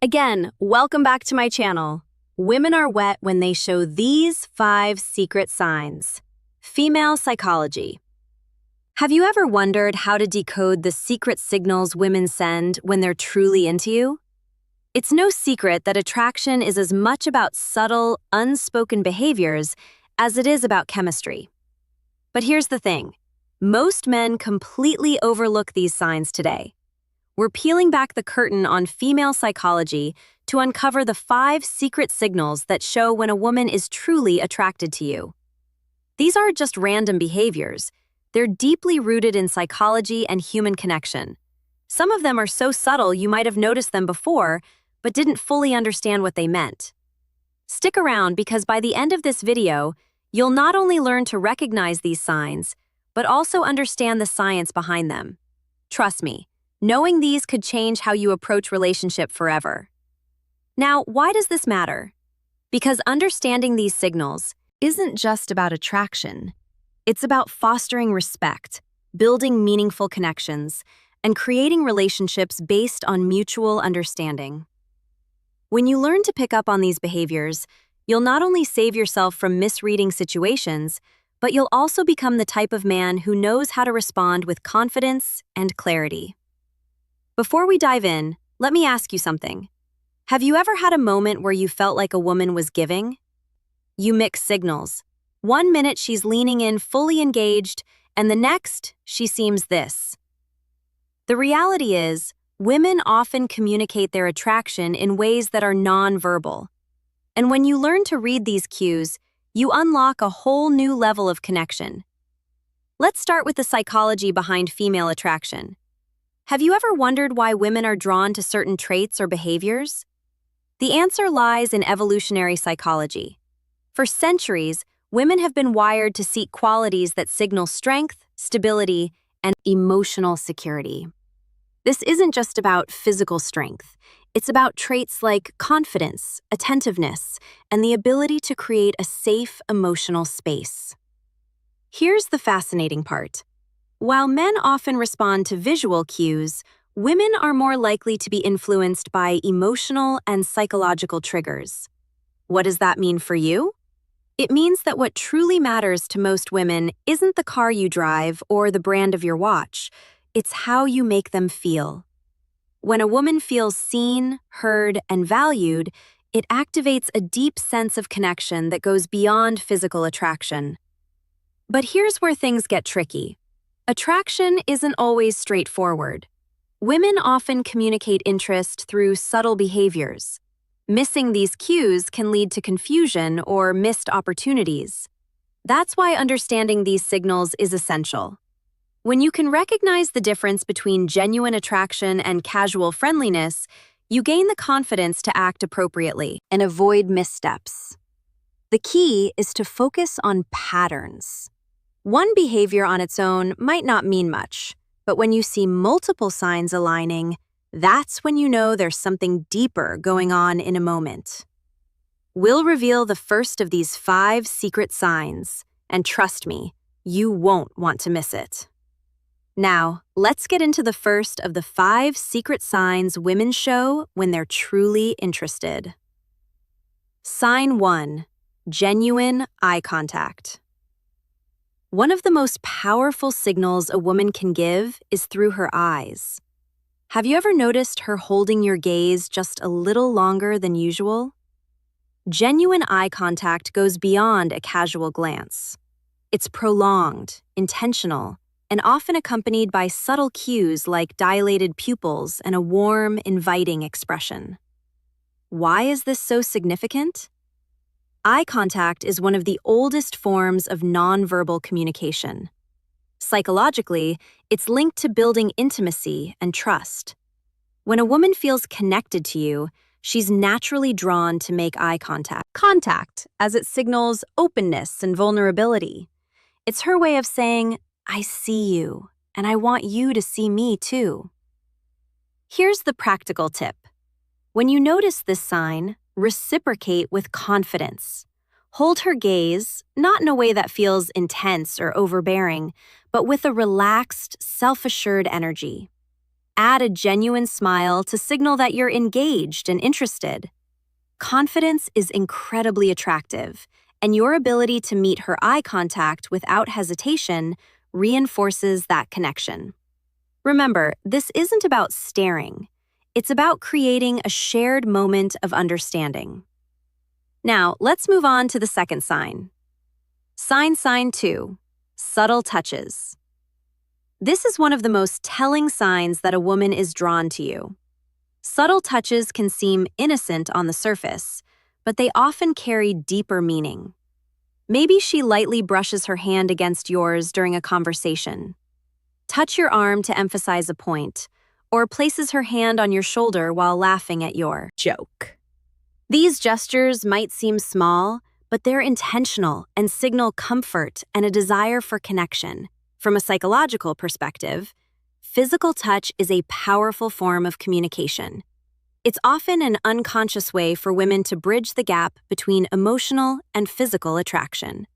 Again, welcome back to my channel. Women are wet when they show these 5 secret signs. Female psychology. Have you ever wondered how to decode the secret signals women send when they're truly into you? It's no secret that attraction is as much about subtle, unspoken behaviors as it is about chemistry. But here's the thing. Most men completely overlook these signs today. We're peeling back the curtain on female psychology to uncover the 5 secret signals that show when a woman is truly attracted to you. These aren't just random behaviors. They're deeply rooted in psychology and human connection. Some of them are so subtle you might have noticed them before, but didn't fully understand what they meant. Stick around because by the end of this video, you'll not only learn to recognize these signs, but also understand the science behind them. Trust me, knowing these could change how you approach relationship forever. Now, why does this matter? Because understanding these signals isn't just about attraction. It's about fostering respect, building meaningful connections, and creating relationships based on mutual understanding. When you learn to pick up on these behaviors, you'll not only save yourself from misreading situations, but you'll also become the type of man who knows how to respond with confidence and clarity. Before we dive in, let me ask you something. Have you ever had a moment where you felt like a woman was giving? You mix signals. One minute she's leaning in fully engaged, and the next, she seems this. The reality is, women often communicate their attraction in ways that are non-verbal. And when you learn to read these cues, you unlock a whole new level of connection. Let's start with the psychology behind female attraction. Have you ever wondered why women are drawn to certain traits or behaviors? The answer lies in evolutionary psychology. For centuries, women have been wired to seek qualities that signal strength, stability, and emotional security. This isn't just about physical strength. It's about traits like confidence, attentiveness, and the ability to create a safe emotional space. Here's the fascinating part. While men often respond to visual cues, women are more likely to be influenced by emotional and psychological triggers. What does that mean for you? It means that what truly matters to most women isn't the car you drive or the brand of your watch. It's how you make them feel. When a woman feels seen, heard, and valued, it activates a deep sense of connection that goes beyond physical attraction. But here's where things get tricky. Attraction isn't always straightforward. Women often communicate interest through subtle behaviors. Missing these cues can lead to confusion or missed opportunities. That's why understanding these signals is essential. When you can recognize the difference between genuine attraction and casual friendliness, you gain the confidence to act appropriately and avoid missteps. The key is to focus on patterns. One behavior on its own might not mean much, but when you see multiple signs aligning, that's when you know there's something deeper going on in a moment. We'll reveal the first of these 5 secret signs, and trust me, you won't want to miss it. Now, let's get into the first of the 5 secret signs women show when they're truly interested. Sign 1. Genuine eye contact. One of the most powerful signals a woman can give is through her eyes. Have you ever noticed her holding your gaze just a little longer than usual? Genuine eye contact goes beyond a casual glance. It's prolonged, intentional, and often accompanied by subtle cues like dilated pupils and a warm, inviting expression. Why is this so significant? Eye contact is one of the oldest forms of nonverbal communication. Psychologically, it's linked to building intimacy and trust. When a woman feels connected to you, she's naturally drawn to make eye contact, as it signals openness and vulnerability. It's her way of saying, I see you, and I want you to see me too. Here's the practical tip. When you notice this sign, reciprocate with confidence. Hold her gaze, not in a way that feels intense or overbearing, but with a relaxed, self-assured energy. add a genuine smile to signal that you're engaged and interested. Confidence is incredibly attractive, and your ability to meet her eye contact without hesitation reinforces that connection. Remember, this isn't about staring. It's about creating a shared moment of understanding. Now, let's move on to the second sign. Sign 2, subtle touches. This is one of the most telling signs that a woman is drawn to you. Subtle touches can seem innocent on the surface, but they often carry deeper meaning. Maybe she lightly brushes her hand against yours during a conversation. Touch your arm to emphasize a point, or places her hand on your shoulder while laughing at your joke. These gestures might seem small, but they're intentional and signal comfort and a desire for connection. From a psychological perspective, physical touch is a powerful form of communication. It's often an unconscious way for women to bridge the gap between emotional and physical attraction.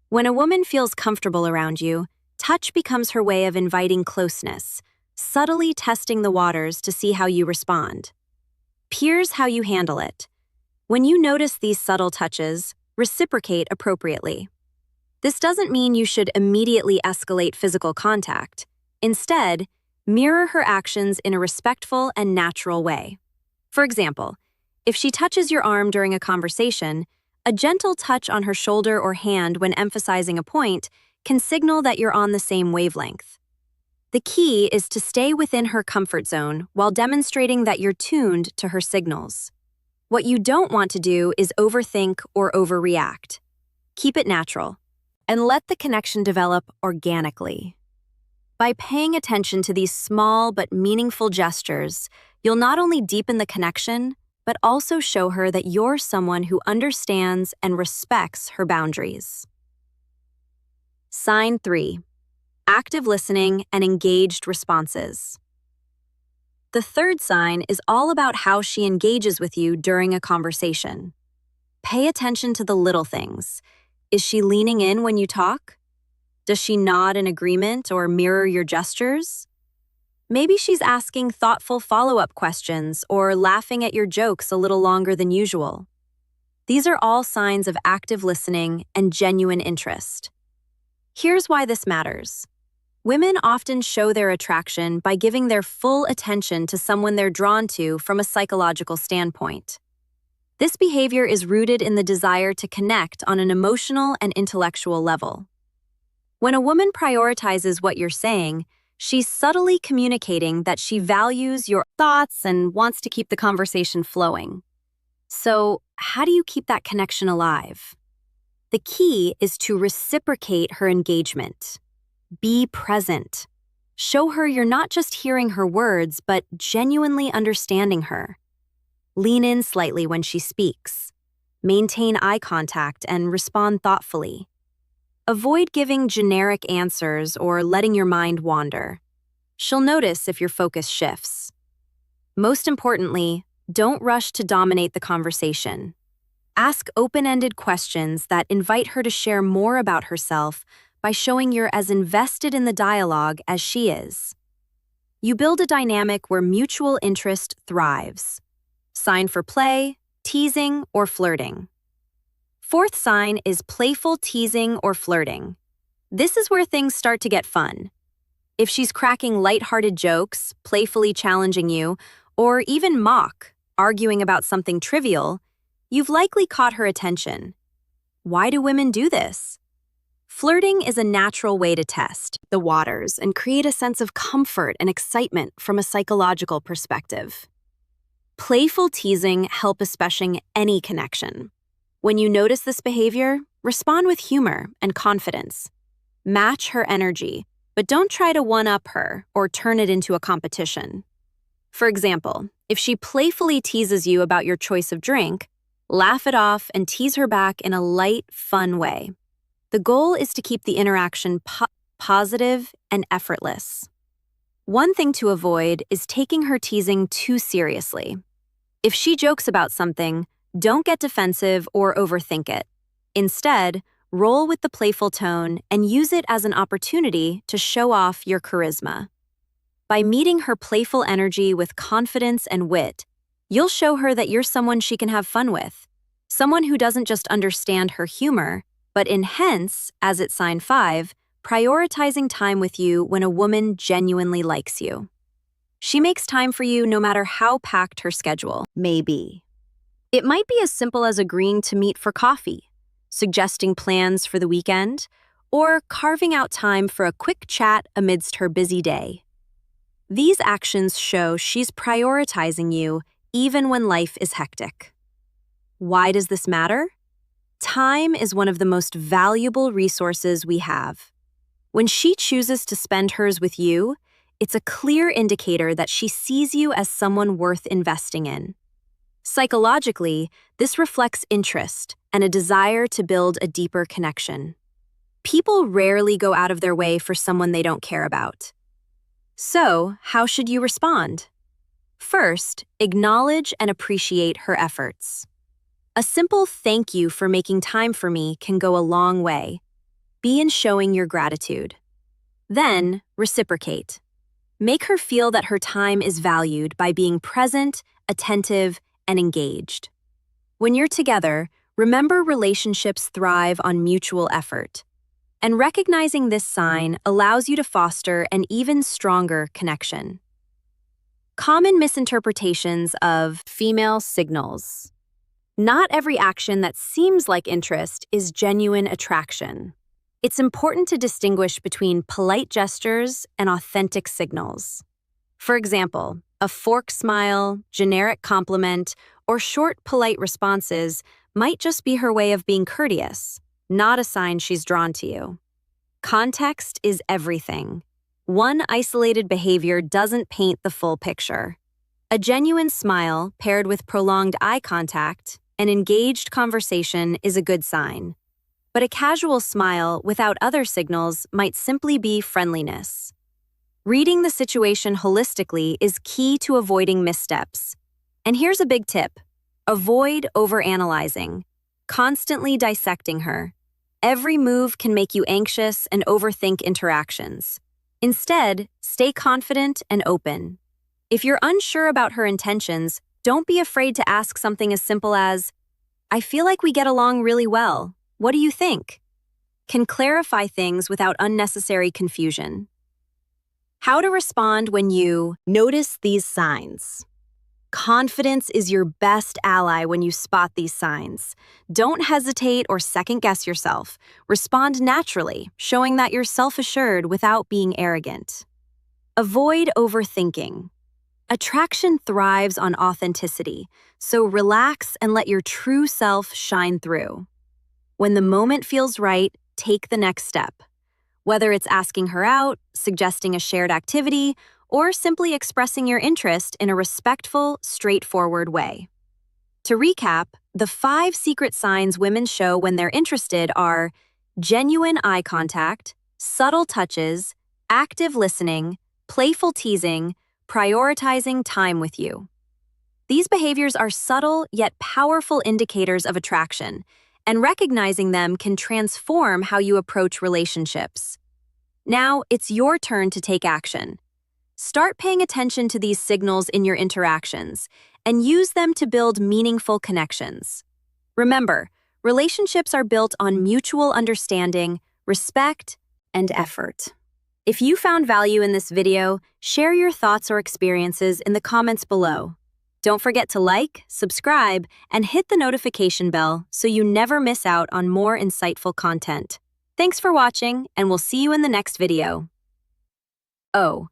When a woman feels comfortable around you, touch becomes her way of inviting closeness, subtly testing the waters to see how you respond. Here's how you handle it. When you notice these subtle touches, reciprocate appropriately. This doesn't mean you should immediately escalate physical contact. Instead, mirror her actions in a respectful and natural way. For example, if she touches your arm during a conversation, a gentle touch on her shoulder or hand when emphasizing a point can signal that you're on the same wavelength. The key is to stay within her comfort zone while demonstrating that you're tuned to her signals. What you don't want to do is overthink or overreact. Keep it natural, and let the connection develop organically. By paying attention to these small but meaningful gestures, you'll not only deepen the connection, but also show her that you're someone who understands and respects her boundaries. Sign 3, active listening and engaged responses. The third sign is all about how she engages with you during a conversation. Pay attention to the little things. Is she leaning in when you talk? Does she nod in agreement or mirror your gestures? Maybe she's asking thoughtful follow-up questions or laughing at your jokes a little longer than usual. These are all signs of active listening and genuine interest. Here's why this matters. Women often show their attraction by giving their full attention to someone they're drawn to from a psychological standpoint. This behavior is rooted in the desire to connect on an emotional and intellectual level. When a woman prioritizes what you're saying, she's subtly communicating that she values your thoughts and wants to keep the conversation flowing. So, how do you keep that connection alive? The key is to reciprocate her engagement. Be present. Show her you're not just hearing her words, but genuinely understanding her. Lean in slightly when she speaks. Maintain eye contact and respond thoughtfully. Avoid giving generic answers or letting your mind wander. She'll notice if your focus shifts. Most importantly, don't rush to dominate the conversation. Ask open-ended questions that invite her to share more about herself by showing you're as invested in the dialogue as she is. You build a dynamic where mutual interest thrives. Sign for play, teasing, or flirting. Fourth sign is playful teasing or flirting. This is where things start to get fun. If she's cracking lighthearted jokes, playfully challenging you, or even arguing about something trivial, you've likely caught her attention. Why do women do this? Flirting is a natural way to test the waters and create a sense of comfort and excitement from a psychological perspective. Playful teasing helps establish any connection. When you notice this behavior, respond with humor and confidence. Match her energy, but don't try to one-up her or turn it into a competition. For example, if she playfully teases you about your choice of drink, laugh it off and tease her back in a light, fun way. The goal is to keep the interaction positive and effortless. One thing to avoid is taking her teasing too seriously. If she jokes about something, don't get defensive or overthink it. Instead, roll with the playful tone and use it as an opportunity to show off your charisma. By meeting her playful energy with confidence and wit, you'll show her that you're someone she can have fun with, someone who doesn't just understand her humor, but hence, as it's sign 5, prioritizing time with you when a woman genuinely likes you. She makes time for you no matter how packed her schedule may be. It might be as simple as agreeing to meet for coffee, suggesting plans for the weekend, or carving out time for a quick chat amidst her busy day. These actions show she's prioritizing you even when life is hectic. Why does this matter? Time is one of the most valuable resources we have. When she chooses to spend hers with you, it's a clear indicator that she sees you as someone worth investing in. Psychologically, this reflects interest and a desire to build a deeper connection. People rarely go out of their way for someone they don't care about. So, how should you respond? First, acknowledge and appreciate her efforts. A simple thank you for making time for me can go a long way. Be in showing your gratitude. Then, reciprocate. Make her feel that her time is valued by being present, attentive, and engaged. When you're together, remember relationships thrive on mutual effort. And recognizing this sign allows you to foster an even stronger connection. Common misinterpretations of female signals. Not every action that seems like interest is genuine attraction. It's important to distinguish between polite gestures and authentic signals. For example, a fork smile, generic compliment, or short, polite responses might just be her way of being courteous, not a sign she's drawn to you. Context is everything. One isolated behavior doesn't paint the full picture. A genuine smile paired with prolonged eye contact and engaged conversation is a good sign. But a casual smile without other signals might simply be friendliness. Reading the situation holistically is key to avoiding missteps. And here's a big tip. Avoid overanalyzing, constantly dissecting her. Every move can make you anxious and overthink interactions. Instead, stay confident and open. If you're unsure about her intentions, don't be afraid to ask something as simple as, "I feel like we get along really well. What do you think?" Can clarify things without unnecessary confusion. How to respond when you notice these signs. Confidence is your best ally when you spot these signs. Don't hesitate or second-guess yourself. Respond naturally, showing that you're self-assured without being arrogant. Avoid overthinking. Attraction thrives on authenticity, so relax and let your true self shine through. When the moment feels right, take the next step. Whether it's asking her out, suggesting a shared activity, or simply expressing your interest in a respectful, straightforward way. To recap, the 5 secret signs women show when they're interested are genuine eye contact, subtle touches, active listening, playful teasing, prioritizing time with you. These behaviors are subtle yet powerful indicators of attraction, and recognizing them can transform how you approach relationships. Now, it's your turn to take action. Start paying attention to these signals in your interactions and use them to build meaningful connections. Remember, relationships are built on mutual understanding, respect, and effort. If you found value in this video, share your thoughts or experiences in the comments below. Don't forget to like, subscribe, and hit the notification bell so you never miss out on more insightful content. Thanks for watching, and we'll see you in the next video. Oh,